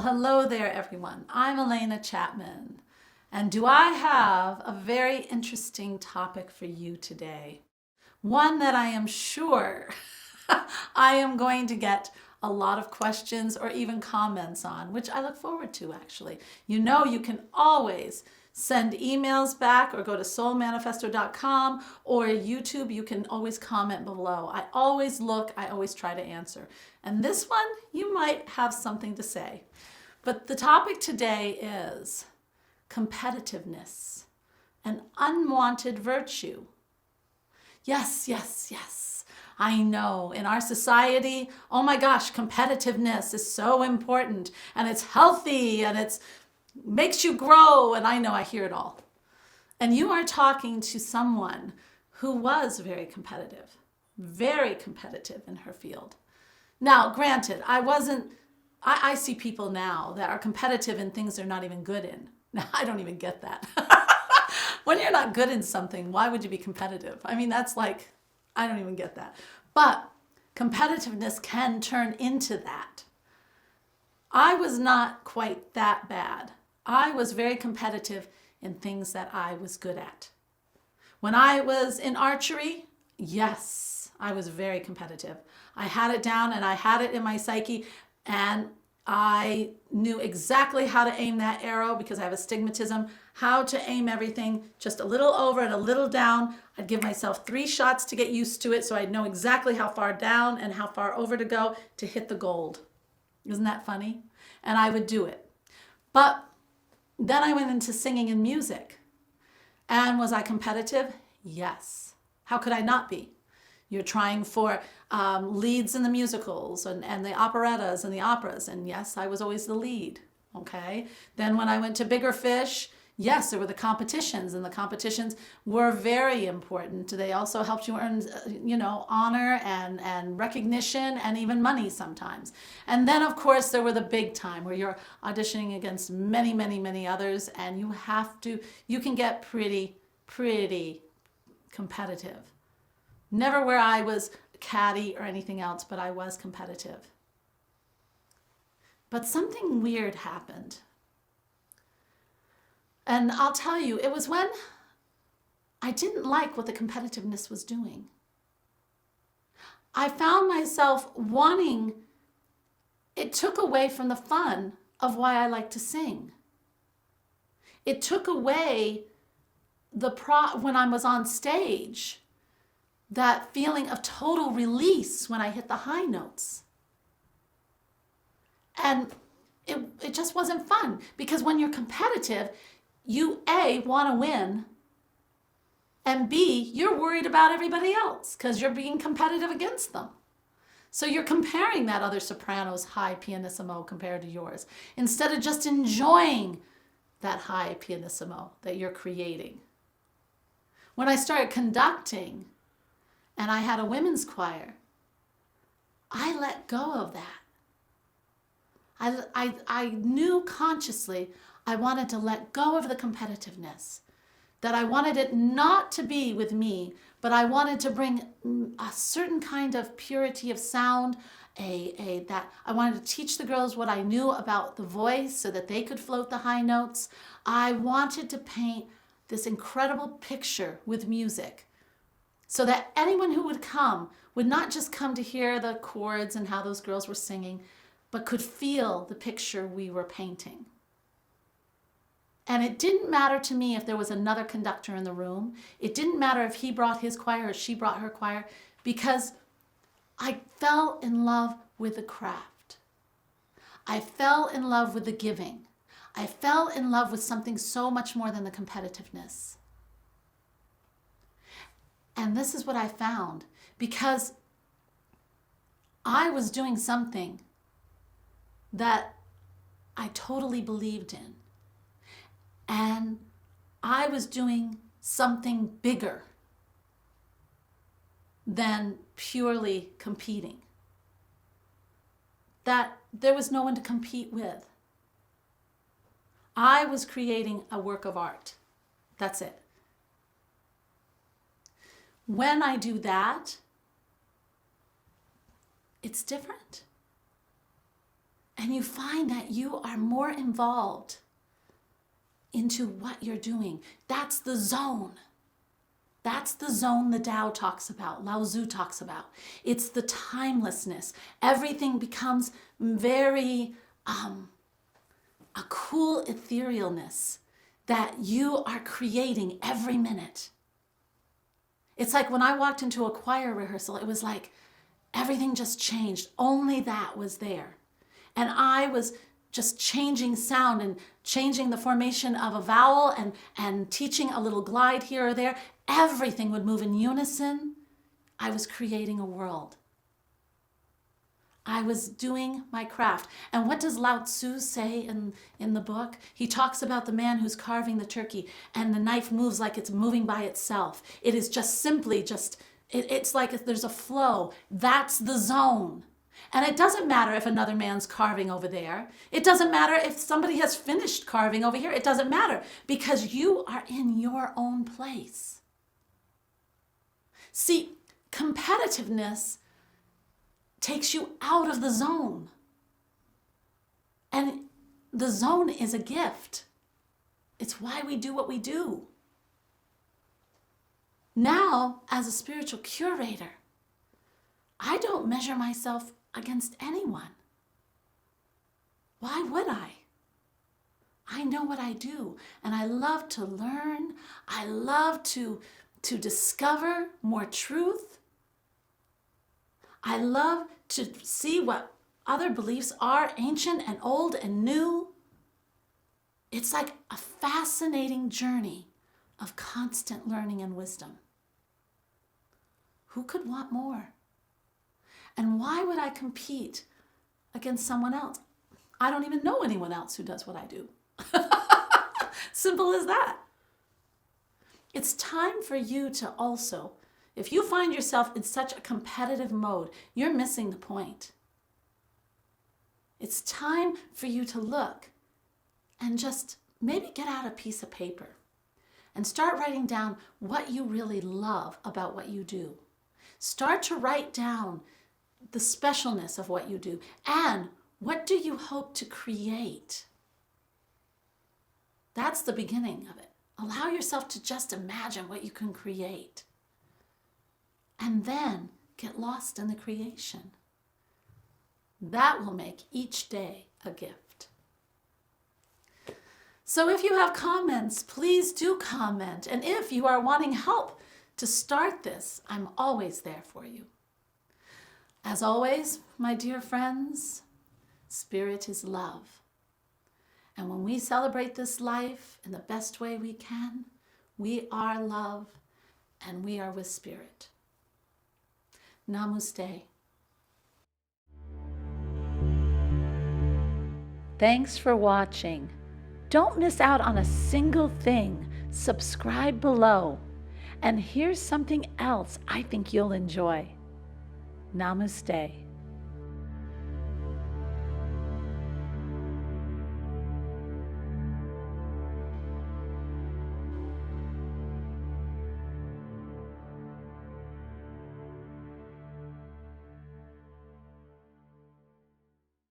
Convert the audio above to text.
Hello there, everyone. I'm Alena Chapman, and do I have a very interesting topic for you today? One that I am sure I am going to get a lot of questions or even comments on, which I look forward to actually. You know, you can always send emails back or go to soulmanifesto.com or YouTube. You can always comment below. I always look, I always try to answer. And this one, you might have something to say. But the topic today is competitiveness, an unwanted virtue. Yes, yes, yes. I know in our society, oh my gosh, competitiveness is so important and it's healthy and it makes you grow. And I know I hear it all. And you are talking to someone who was very competitive in her field. Now, granted, I see people now that are competitive in things they're not even good in. Now, I don't even get that. When you're not good in something, why would you be competitive? I mean, that's like, I don't even get that. But competitiveness can turn into that. I was not quite that bad. I was very competitive in things that I was good at. When I was in archery, yes, I was very competitive. I had it down and I had it in my psyche, and I knew exactly how to aim that arrow because I have astigmatism, how to aim everything just a little over and a little down. I'd give myself 3 shots to get used to it so I'd know exactly how far down and how far over to go to hit the gold. Isn't that funny? And I would do it. But then I went into singing and music. And was I competitive? Yes. How could I not be? You're trying for leads in the musicals and the operettas and the operas. And yes, I was always the lead. Okay. Then when I went to bigger fish, yes, there were the competitions, and the competitions were very important. They also helped you earn, honor and recognition and even money sometimes. And then, of course, there were the big time where you're auditioning against many, many, many others, and you can get pretty competitive. Never where I was catty or anything else, but I was competitive. But something weird happened. And I'll tell you, it was when I didn't like what the competitiveness was doing. I found myself it took away from the fun of why I like to sing. It took away when I was on stage, that feeling of total release when I hit the high notes. And it just wasn't fun, because when you're competitive, you A, want to win, and B, you're worried about everybody else because you're being competitive against them. So you're comparing that other soprano's high pianissimo compared to yours, instead of just enjoying that high pianissimo that you're creating. When I started conducting and I had a women's choir, I let go of that. I knew consciously I wanted to let go of the competitiveness, that I wanted it not to be with me, but I wanted to bring a certain kind of purity of sound, that I wanted to teach the girls what I knew about the voice so that they could float the high notes. I wanted to paint this incredible picture with music so that anyone who would come would not just come to hear the chords and how those girls were singing, but could feel the picture we were painting. And it didn't matter to me if there was another conductor in the room. It didn't matter if he brought his choir or she brought her choir, because I fell in love with the craft. I fell in love with the giving. I fell in love with something so much more than the competitiveness. And this is what I found, because I was doing something that I totally believed in. And I was doing something bigger than purely competing. That there was no one to compete with. I was creating a work of art. That's it. When I do that, it's different. and you find that you are more involved into what you're doing. That's the zone. That's the zone the Tao talks about, Lao Tzu talks about. It's the timelessness. Everything becomes very a cool etherealness that you are creating every minute. It's like when I walked into a choir rehearsal, it was like everything just changed. Only that was there. And I was just changing sound and changing the formation of a vowel and teaching a little glide here or there. Everything would move in unison. I was creating a world. I was doing my craft. And what does Lao Tzu say in the book? He talks about the man who's carving the turkey and the knife moves like it's moving by itself. It is just simply it's like there's a flow. That's the zone. And it doesn't matter if another man's carving over there. It doesn't matter if somebody has finished carving over here. It doesn't matter because you are in your own place. See, competitiveness takes you out of the zone. And the zone is a gift. It's why we do what we do. Now, as a spiritual curator, I don't measure myself against anyone. Why would I? I know what I do, and I love to learn. I love to discover more truth. I love to see what other beliefs are, ancient and old and new. It's like a fascinating journey of constant learning and wisdom. Who could want more? And why would I compete against someone else? I don't even know anyone else who does what I do. Simple as that. It's time for you to also, if you find yourself in such a competitive mode, you're missing the point. It's time for you to look and just maybe get out a piece of paper and start writing down what you really love about what you do. Start to write down the specialness of what you do and what do you hope to create. That's the beginning of it. Allow yourself to just imagine what you can create. And then get lost in the creation. That will make each day a gift. So if you have comments, please do comment. And if you are wanting help to start this, I'm always there for you. As always, my dear friends, Spirit is love. And when we celebrate this life in the best way we can, we are love and we are with Spirit. Namaste. Thanks for watching. Don't miss out on a single thing. Subscribe below. And here's something else I think you'll enjoy. Namaste.